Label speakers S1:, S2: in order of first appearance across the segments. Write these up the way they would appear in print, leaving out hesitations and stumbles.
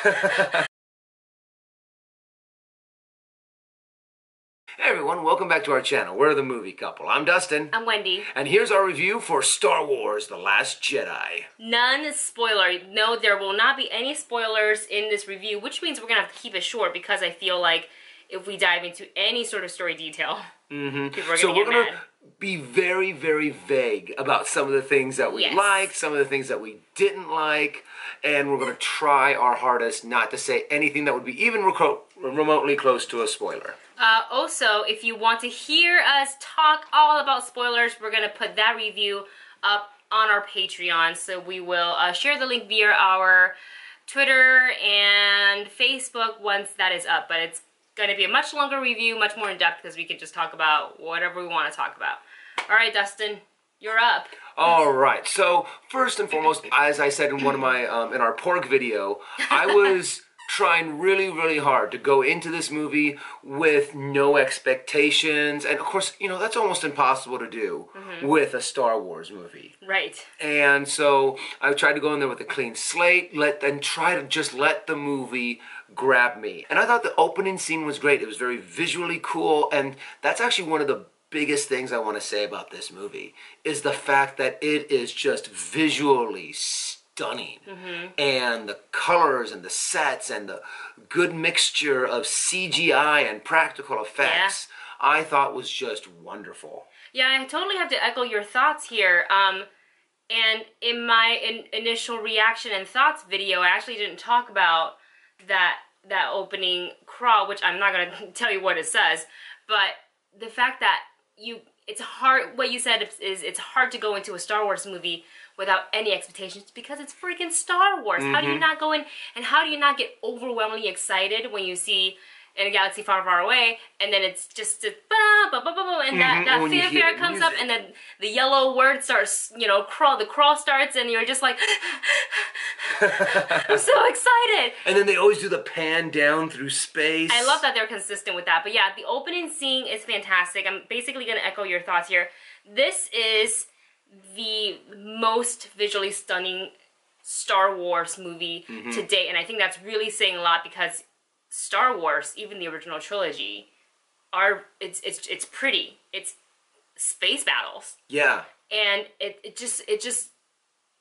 S1: Hey everyone, welcome back to our channel. We're the Movie Couple. I'm Dustin.
S2: I'm Wendy.
S1: And here's our review for Star Wars: The Last Jedi.
S2: None spoiler. No, there will not be any spoilers in this review, which means we're going to have to keep it short because I feel like if we dive into any sort of story detail, people are going to get mad.
S1: Be very, very vague about some of the things that we liked, some of the things that we didn't like, and we're going to try our hardest not to say anything that would be even remotely close to a spoiler.
S2: Also, if you want to hear us talk all about spoilers, we're going to put that review up on our Patreon. So we will share the link via our Twitter and Facebook once that is up. But it's going to be a much longer review, much more in-depth, because we can just talk about whatever we want to talk about. All right, Dustin, you're up.
S1: All right. So first and foremost, as I said in one of my in our pork video, I was trying really, really hard to go into this movie with no expectations, and of course, you know, that's almost impossible to do with a Star Wars movie.
S2: Right.
S1: And so I tried to go in there with a clean slate, and try to just let the movie grab me. And I thought the opening scene was great. It was very visually cool, and that's actually one of the biggest things I want to say about this movie is the fact that it is just visually stunning. And the colors and the sets and the good mixture of CGI and practical effects, I thought was just wonderful.
S2: Yeah, I totally have to echo your thoughts here. And in my initial reaction and thoughts video, I actually didn't talk about that opening crawl, which I'm not going to tell you what it says, but the fact that it's hard, what you said is it's hard to go into a Star Wars movie without any expectations because it's freaking Star Wars. How do you not go in, and how do you not get overwhelmingly excited when you see In a Galaxy Far, Far Away, and then it's just and that fanfare comes up, and then the yellow word starts, you know, the crawl starts, and you're just like, I'm so excited.
S1: And then they always do the pan down through space.
S2: I love that they're consistent with that. But yeah, the opening scene is fantastic. I'm basically going to echo your thoughts here. This is the most visually stunning Star Wars movie to date, and I think that's really saying a lot because Star Wars, even the original trilogy, it's pretty. It's space battles. Yeah. And it just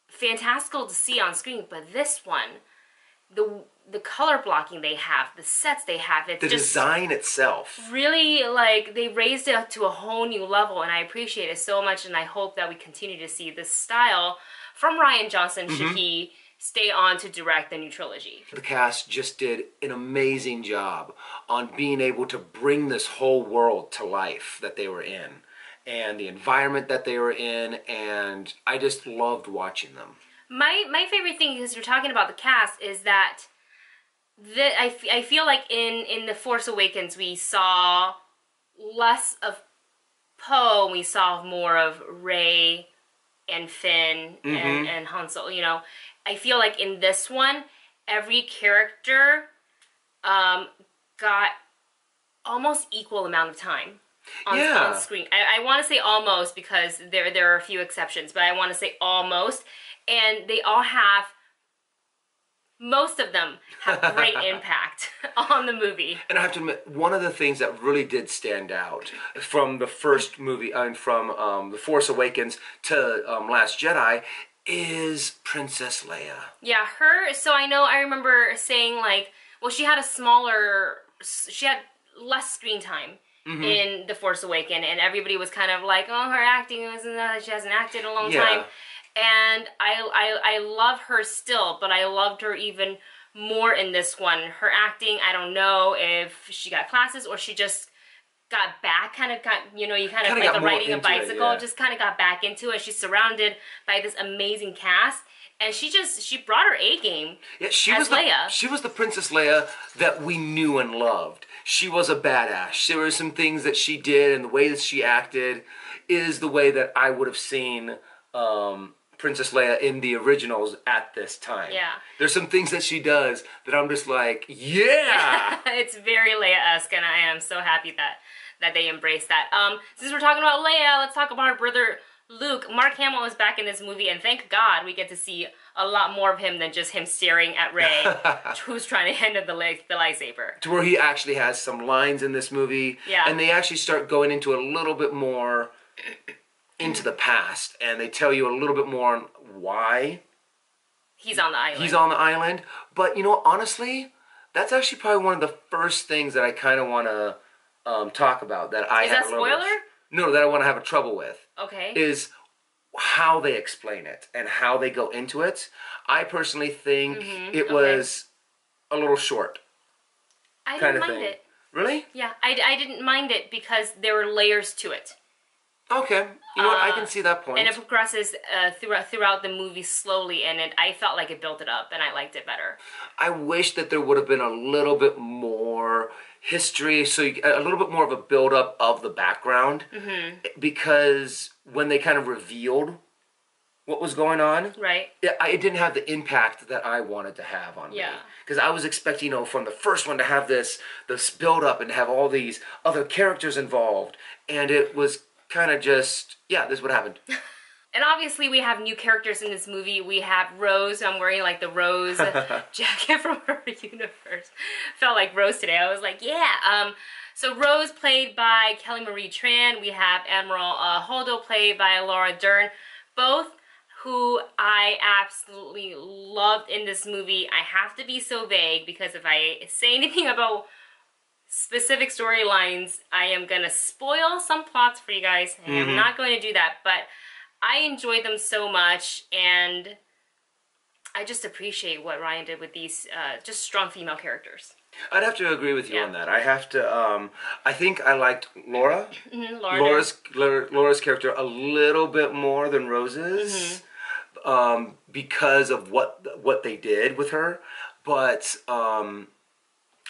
S2: fantastical to see on screen. But this one, the color blocking they have, the sets they have, it's
S1: the design itself.
S2: Really, like, they raised it to a whole new level, and I appreciate it so much, and I hope that we continue to see this style from Rian Johnson should he stay on to direct the new trilogy.
S1: The cast just did an amazing job on being able to bring this whole world to life that they were in, and the environment that they were in, and I just loved watching them. My favorite thing, because you're talking about the cast, is that I feel like in The Force Awakens we saw less of Poe, we saw more of Rey and Finn and Han Solo, you know. I feel like in this one, every character got almost equal amount of time on screen. I want to say almost because there are a few exceptions, but I want to say almost. And they all have, most of them have great impact on the movie. And I have to admit, one of the things that really did stand out from the first movie, and from The Force Awakens to Last Jedi, is Princess Leia.
S2: Yeah, so I remember saying, like, well, she had less screen time in The Force Awakens, and everybody was kind of like, oh, her acting she hasn't acted in a long time. And I love her still, but I loved her even more in this one. Her acting, I don't know if she got classes or she just got back, you know, you kind of like riding a bicycle, just kind of got back into it. She's surrounded by this amazing cast, and she brought her A game. Yeah, she was Leia.
S1: She was the Princess Leia that we knew and loved. She was a badass. There were some things that she did, and the way that she acted is the way that I would have seen Princess Leia in the originals at this time. Yeah. There's some things that she does that I'm just like, yeah!
S2: It's very Leia-esque, and I am so happy that they embrace that. Since we're talking about Leia, let's talk about her brother Luke. Mark Hamill is back in this movie, and thank God we get to see a lot more of him than just him staring at Rey, who's trying to hand him the lightsaber.
S1: To where he actually has some lines in this movie,
S2: Yeah.
S1: and they actually start going into a little bit more into the past, and they tell you a little bit more on why
S2: he's on the island.
S1: He's on the island. But, you know, honestly, that's actually probably one of the first things that I kind of want to talk about. That I
S2: Is
S1: have
S2: that
S1: a little
S2: spoiler?
S1: No, that I want to have a trouble with.
S2: Okay.
S1: Is how they explain it and how they go into it. I personally think it was a little short.
S2: I
S1: kind
S2: didn't
S1: of
S2: mind
S1: thing.
S2: it.
S1: Really?
S2: Yeah, I didn't mind it because there were layers to it.
S1: Okay. You know what? I can see that point.
S2: And it progresses throughout the movie slowly, and I felt like it built it up, and I liked it better.
S1: I wish that there would have been a little bit more history, so a little bit more of a build-up of the background, because when they kind of revealed what was going on,
S2: Right.
S1: it didn't have the impact that I wanted to have on me. Because I was expecting, you know, from the first one to have this build-up and to have all these other characters involved, and it was kind of just, yeah, this is what happened.
S2: And obviously we have new characters in this movie. We have Rose. I'm wearing like the Rose jacket from her universe. Felt like Rose today. I was like, yeah. So Rose played by Kelly Marie Tran. We have Admiral Holdo played by Laura Dern. Both who I absolutely loved in this movie. I have to be so vague because if I say anything about specific storylines, I am going to spoil some plots for you guys. I am not going to do that, but I enjoyed them so much, and I just appreciate what Ryan did with these just strong female characters.
S1: I'd have to agree with you on that. I have to, I think I liked Laura. Laura's character a little bit more than Rose's, because of what they did with her, but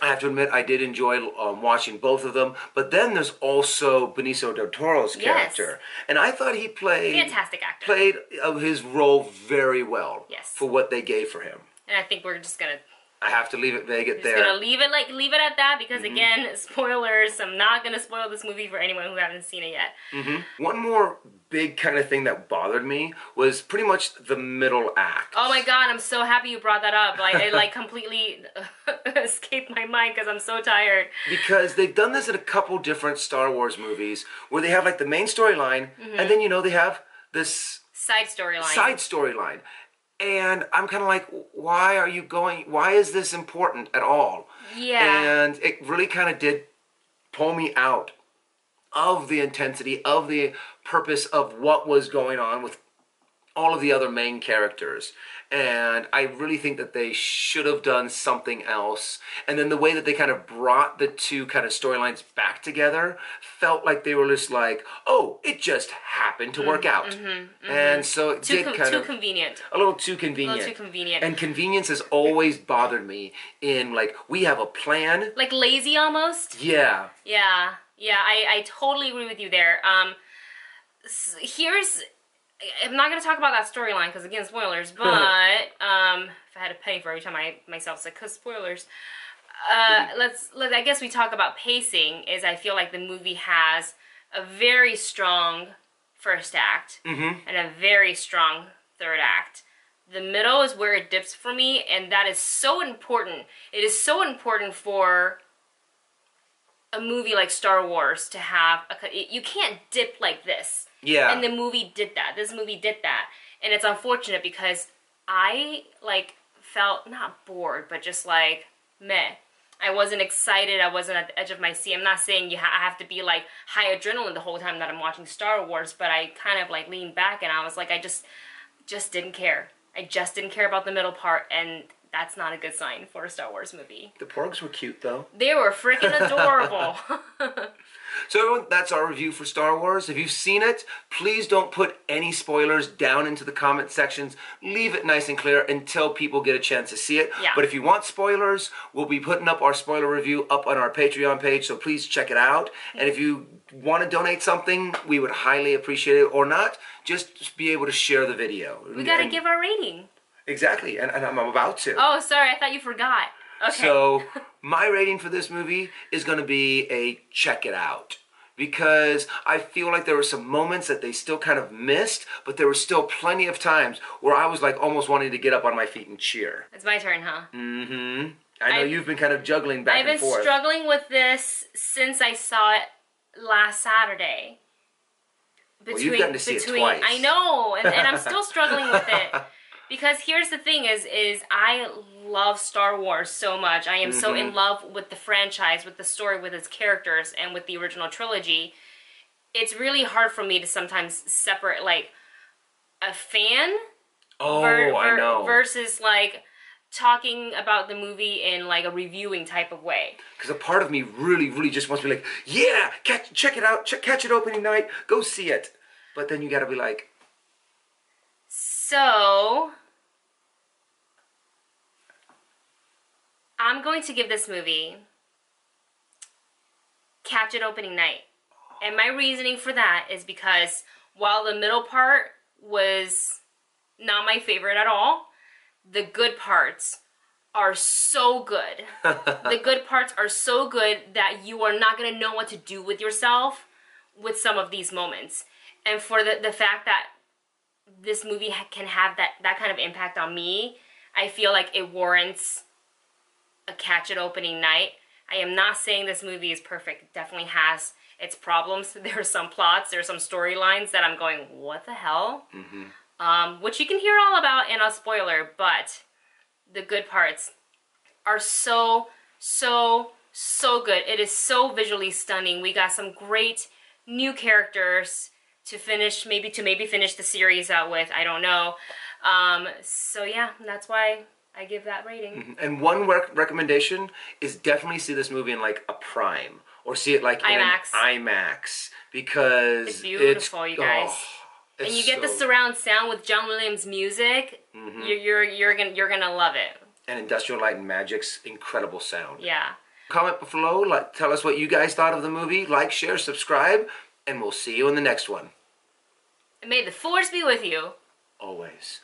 S1: I have to admit, I did enjoy watching both of them. But then there's also Benicio del Toro's character, and I thought he played
S2: fantastic actor.
S1: Played his role very well.
S2: Yes.
S1: For what they gave for him.
S2: And I think we're just gonna.
S1: I have to leave it vague at there.
S2: Just gonna leave it at that because again, spoilers. I'm not gonna spoil this movie for anyone who hasn't seen it yet.
S1: One more big kind of thing that bothered me was pretty much the middle act.
S2: Oh my god, I'm so happy you brought that up. Like it like completely escaped my mind because I'm so tired.
S1: Because they've done this in a couple different Star Wars movies where they have like the main storyline and then, you know, they have this
S2: side storyline.
S1: And I'm kind of like, why is this important at all?
S2: Yeah.
S1: And it really kind of did pull me out of the intensity, of the purpose of what was going on with all of the other main characters. And I really think that they should have done something else. And then the way that they kind of brought the two kind of storylines back together felt like they were just like, oh, it just happened to work out. And so it did kind of...
S2: Too convenient.
S1: A little too convenient.
S2: A little too convenient.
S1: And convenience has always bothered me in, like, we have a plan.
S2: Like lazy almost?
S1: Yeah.
S2: Yeah. Yeah, I totally agree with you there. I'm not going to talk about that storyline because, again, spoilers, but if I had a penny for every time I myself said, because spoilers, I guess we talk about pacing, is I feel like the movie has a very strong first act and a very strong third act. The middle is where it dips for me, and that is so important. It is so important for a movie like Star Wars to have you can't dip like this.
S1: Yeah.
S2: And the movie did that. This movie did that. And it's unfortunate because I, like, felt not bored, but just like, meh. I wasn't excited. I wasn't at the edge of my seat. I'm not saying I have to be, like, high adrenaline the whole time that I'm watching Star Wars, but I kind of, like, leaned back and I was like, I just didn't care. I just didn't care about the middle part, and that's not a good sign for a Star Wars movie.
S1: The porgs were cute, though.
S2: They were freaking adorable.
S1: So everyone, that's our review for Star Wars. If you've seen it, please don't put any spoilers down into the comment sections. Leave it nice and clear until people get a chance to see it.
S2: Yeah.
S1: But if you want spoilers, we'll be putting up our spoiler review up on our Patreon page, so please check it out. And if you want to donate something, we would highly appreciate it. Or not, just be able to share the video.
S2: We gotta give our rating.
S1: Exactly, and I'm about to.
S2: Oh, sorry, I thought you forgot. Okay.
S1: So, my rating for this movie is going to be a check it out. because I feel like there were some moments that they still kind of missed, but there were still plenty of times where I was like almost wanting to get up on my feet and cheer.
S2: It's my turn, huh?
S1: Mm-hmm. I know you've been kind of juggling back and forth.
S2: I've been struggling with this since I saw it last Saturday.
S1: Well, you've gotten to see it twice.
S2: I know, and I'm still struggling with it. Because here's the thing is I love Star Wars so much. I am so in love with the franchise, with the story, with its characters, and with the original trilogy. It's really hard for me to sometimes separate, like, a fan
S1: I know.
S2: versus, like, talking about the movie in, like, a reviewing type of way.
S1: Because a part of me really, really just wants to be like, yeah, check it out, catch it opening night, go see it. But then you gotta be like...
S2: So... I'm going to give this movie catch it opening night. And my reasoning for that is because while the middle part was not my favorite at all, the good parts are so good. The good parts are so good that you are not going to know what to do with yourself with some of these moments. And for the fact that this movie can have that kind of impact on me, I feel like it warrants a catch it opening night. I am not saying this movie is perfect. It definitely has its problems. There are some plots, there are some storylines that I'm going, what the hell? Which you can hear all about in a spoiler, but the good parts are so good. It is so visually stunning. We got some great new characters to maybe finish the series out with. I don't know. So yeah, that's why I give that rating.
S1: And one recommendation is definitely see this movie in like a Prime or see it like in
S2: IMAX.
S1: an IMAX because
S2: it's beautiful, you guys.
S1: And
S2: you get the surround sound with John Williams' music. You're gonna love it.
S1: And Industrial Light and Magic's incredible sound.
S2: Yeah.
S1: Comment below, tell us what you guys thought of the movie. Like, share, subscribe, and we'll see you in the next one.
S2: And may the force be with you.
S1: Always.